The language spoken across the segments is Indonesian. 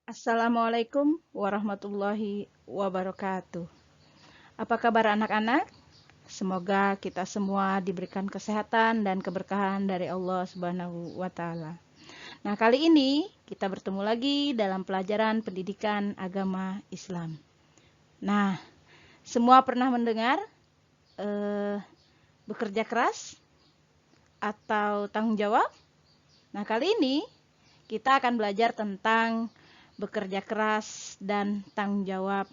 Assalamualaikum warahmatullahi wabarakatuh. Apa kabar anak-anak? Semoga kita semua diberikan kesehatan dan keberkahan dari Allah Subhanahu wa taala. Nah, kali ini kita bertemu lagi dalam pelajaran pendidikan agama Islam. Nah, semua pernah mendengar bekerja keras atau tanggung jawab? Nah, kali ini kita akan belajar tentang bekerja keras dan tanggung jawab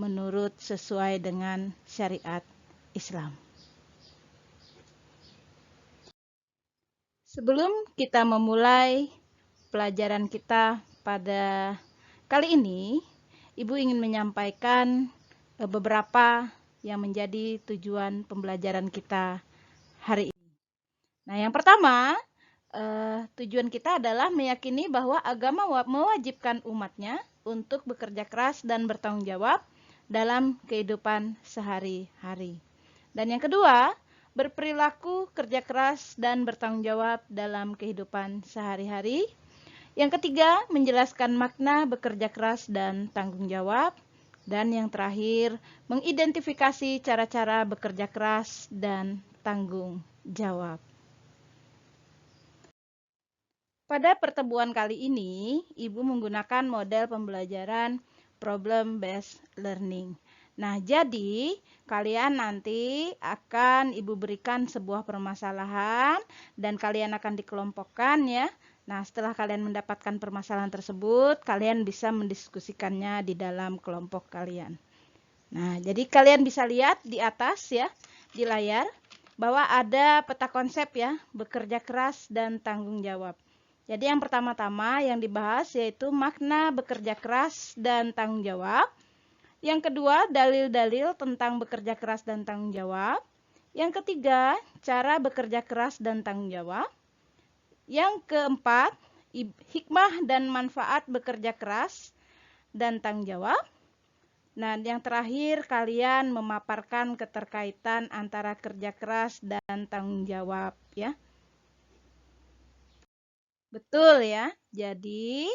menurut sesuai dengan syariat Islam. Sebelum kita memulai pelajaran kita pada kali ini, Ibu ingin menyampaikan beberapa yang menjadi tujuan pembelajaran kita hari ini. Nah, yang pertama, tujuan kita adalah meyakini bahwa agama mewajibkan umatnya untuk bekerja keras dan bertanggung jawab dalam kehidupan sehari-hari. Dan yang kedua, berperilaku kerja keras dan bertanggung jawab dalam kehidupan sehari-hari. Yang ketiga, menjelaskan makna bekerja keras dan tanggung jawab. Dan yang terakhir, mengidentifikasi cara-cara bekerja keras dan tanggung jawab. Pada pertemuan kali ini, Ibu menggunakan model pembelajaran problem-based learning. Nah, jadi kalian nanti akan Ibu berikan sebuah permasalahan dan kalian akan dikelompokkan ya. Nah, setelah kalian mendapatkan permasalahan tersebut, kalian bisa mendiskusikannya di dalam kelompok kalian. Nah, jadi kalian bisa lihat di atas ya, di layar, bahwa ada peta konsep ya, bekerja keras dan tanggung jawab. Jadi yang pertama-tama yang dibahas yaitu makna bekerja keras dan tanggung jawab. Yang kedua, dalil-dalil tentang bekerja keras dan tanggung jawab. Yang ketiga, cara bekerja keras dan tanggung jawab. Yang keempat, hikmah dan manfaat bekerja keras dan tanggung jawab. Nah, yang terakhir kalian memaparkan keterkaitan antara kerja keras dan tanggung jawab ya. Betul ya. Jadi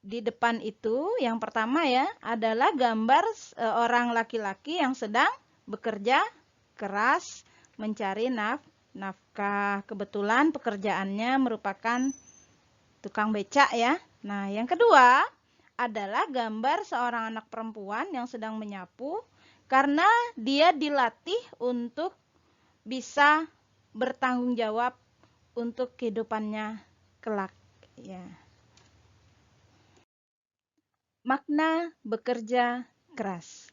di depan itu yang pertama ya adalah gambar orang laki-laki yang sedang bekerja keras mencari nafkah. Kebetulan pekerjaannya merupakan tukang becak ya. Nah, yang kedua adalah gambar seorang anak perempuan yang sedang menyapu karena dia dilatih untuk bisa bertanggung jawab untuk kehidupannya kelak ya. Makna bekerja keras.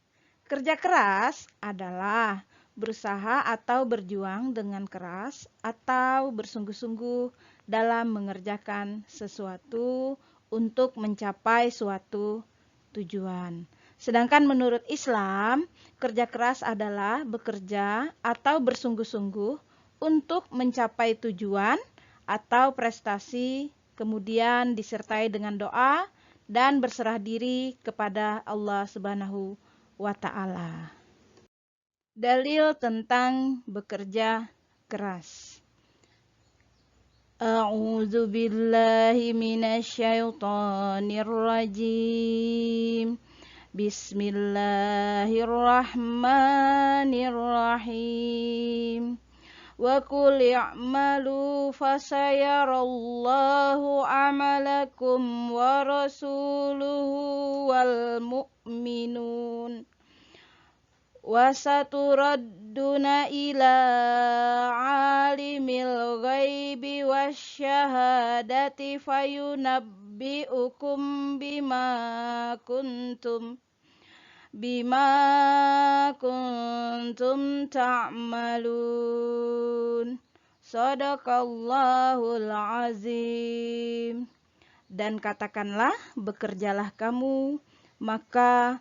Kerja keras adalah berusaha atau berjuang dengan keras atau bersungguh-sungguh dalam mengerjakan sesuatu untuk mencapai suatu tujuan. Sedangkan menurut Islam, kerja keras adalah bekerja atau bersungguh-sungguh untuk mencapai tujuan atau prestasi, kemudian disertai dengan doa dan berserah diri kepada Allah Subhanahu wa taala. Dalil tentang bekerja keras. A'udzu billahi minasyaitonir rajim. Bismillahirrahmanirrahim. Wa qul i'malu fasayarallahu amalakum wa rasuluhu wal mu'minun wa saturadduna ila alimil ghaibi wasyahadati fayunabbi'ukum bima kuntum ta'malun. Shadaqallahul azim. Dan katakanlah, bekerjalah kamu, maka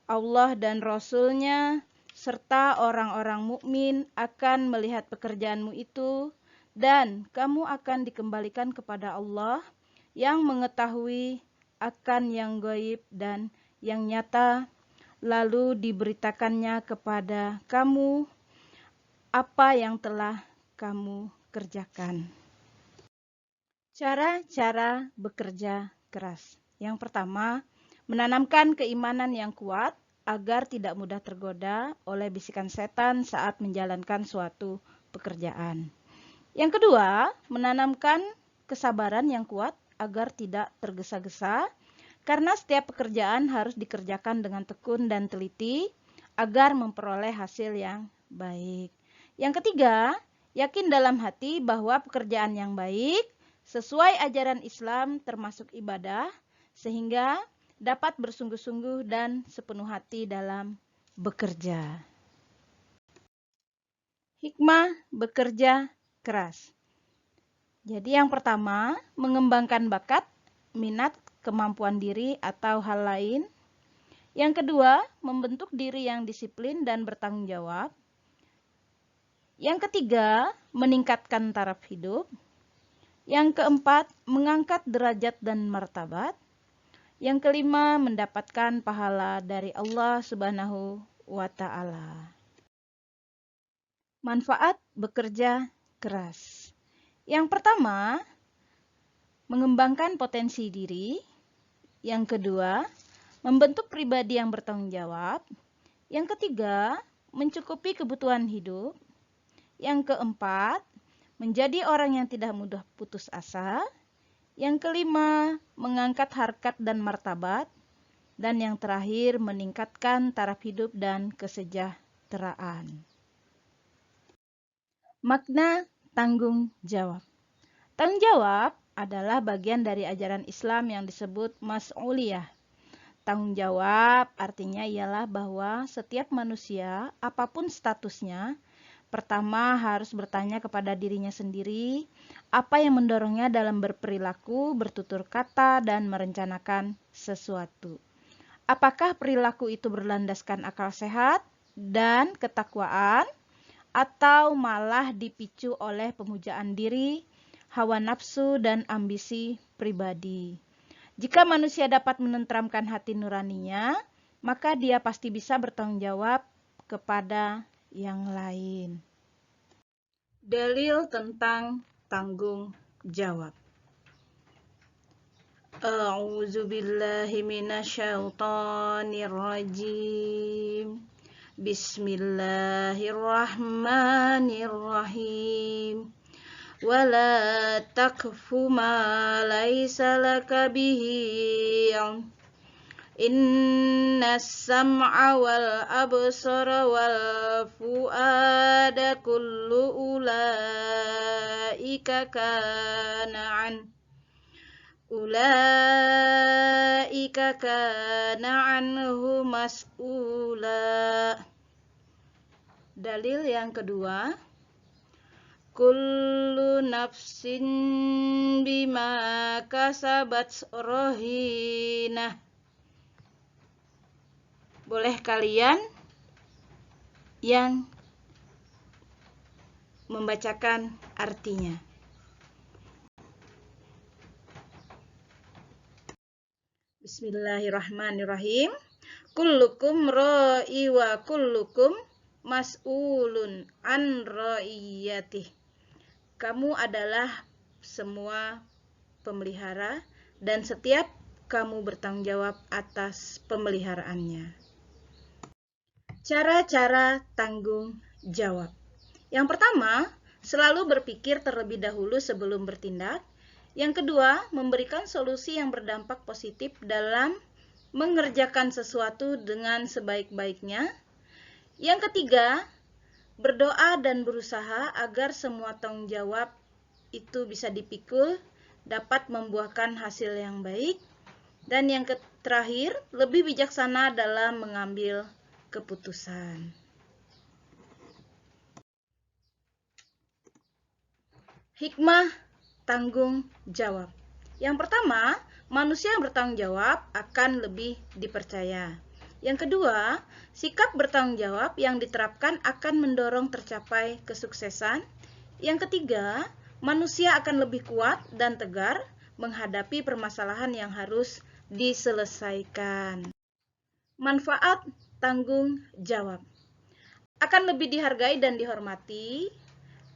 Allah dan Rasul-Nya serta orang-orang mukmin akan melihat pekerjaanmu itu, dan kamu akan dikembalikan kepada Allah yang mengetahui akan yang gaib dan yang nyata, lalu diberitakannya kepada kamu apa yang telah kamu kerjakan. Cara-cara bekerja keras. Yang pertama, menanamkan keimanan yang kuat agar tidak mudah tergoda oleh bisikan setan saat menjalankan suatu pekerjaan. Yang kedua, menanamkan kesabaran yang kuat agar tidak tergesa-gesa, karena setiap pekerjaan harus dikerjakan dengan tekun dan teliti agar memperoleh hasil yang baik. Yang ketiga, yakin dalam hati bahwa pekerjaan yang baik sesuai ajaran Islam termasuk ibadah, sehingga dapat bersungguh-sungguh dan sepenuh hati dalam bekerja. Hikmah bekerja keras. Jadi yang pertama, mengembangkan bakat, minat, kemampuan diri atau hal lain. Yang kedua, membentuk diri yang disiplin dan bertanggung jawab. Yang ketiga, meningkatkan taraf hidup. Yang keempat, mengangkat derajat dan martabat. Yang kelima, mendapatkan pahala dari Allah Subhanahu wa Ta'ala. Manfaat bekerja keras. Yang pertama, mengembangkan potensi diri. Yang kedua, membentuk pribadi yang bertanggung jawab. Yang ketiga, mencukupi kebutuhan hidup. Yang keempat, menjadi orang yang tidak mudah putus asa. Yang kelima, mengangkat harkat dan martabat. Dan yang terakhir, meningkatkan taraf hidup dan kesejahteraan. Makna tanggung jawab. Tanggung jawab adalah bagian dari ajaran Islam yang disebut mas'uliyah. Tanggung jawab artinya ialah bahwa setiap manusia, apapun statusnya, pertama harus bertanya kepada dirinya sendiri, apa yang mendorongnya dalam berperilaku, bertutur kata, dan merencanakan sesuatu. Apakah perilaku itu berlandaskan akal sehat dan ketakwaan, atau malah dipicu oleh pemujaan diri, hawa nafsu, dan ambisi pribadi. Jika manusia dapat menenteramkan hati nuraninya, maka dia pasti bisa bertanggung jawab kepada yang lain. Dalil tentang tanggung jawab. A'udzu billahi minasyaitonir rajim. Bismillahirrahmanirrahim. Wala takfu ma laisa laka bihi ilm. Innas sam'a wal absara wal fuada kullu ulaika kana anhu mas'ula. Dalil yang kedua, kullu nafsin bima kasabat rahinah. Boleh kalian yang membacakan artinya? Bismillahirrahmanirrahim. Kullukum ra'i wa kullukum mas'ulun an ra'iyatih. Kamu adalah semua pemelihara dan setiap kamu bertanggung jawab atas pemeliharaannya. Cara-cara tanggung jawab. Yang pertama, selalu berpikir terlebih dahulu sebelum bertindak. Yang kedua, memberikan solusi yang berdampak positif dalam mengerjakan sesuatu dengan sebaik-baiknya. Yang ketiga, berdoa dan berusaha agar semua tanggung jawab itu bisa dipikul, dapat membuahkan hasil yang baik. Dan yang terakhir, lebih bijaksana dalam mengambil keputusan. Hikmah tanggung jawab. Yang pertama, manusia yang bertanggung jawab akan lebih dipercaya. Yang kedua, sikap bertanggung jawab yang diterapkan akan mendorong tercapai kesuksesan. Yang ketiga, manusia akan lebih kuat dan tegar menghadapi permasalahan yang harus diselesaikan. Manfaat tanggung jawab. Akan lebih dihargai dan dihormati,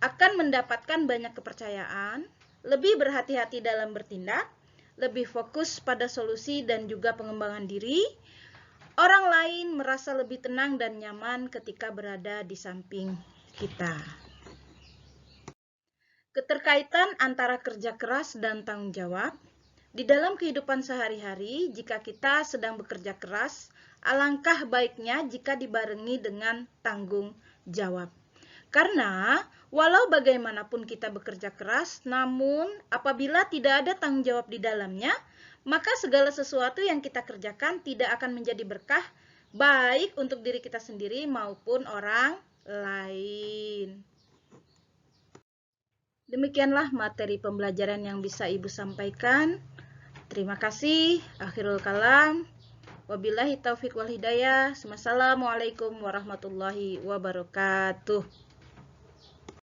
akan mendapatkan banyak kepercayaan, lebih berhati-hati dalam bertindak, lebih fokus pada solusi dan juga pengembangan diri. Orang lain merasa lebih tenang dan nyaman ketika berada di samping kita. Keterkaitan antara kerja keras dan tanggung jawab. Di dalam kehidupan sehari-hari, jika kita sedang bekerja keras, alangkah baiknya jika dibarengi dengan tanggung jawab. Karena walau bagaimanapun kita bekerja keras, namun apabila tidak ada tanggung jawab di dalamnya, maka segala sesuatu yang kita kerjakan tidak akan menjadi berkah, baik untuk diri kita sendiri maupun orang lain. Demikianlah materi pembelajaran yang bisa Ibu sampaikan. Terima kasih. Akhirul kalam. Wabillahi taufiq wal hidayah. Wassalamualaikum warahmatullahi wabarakatuh.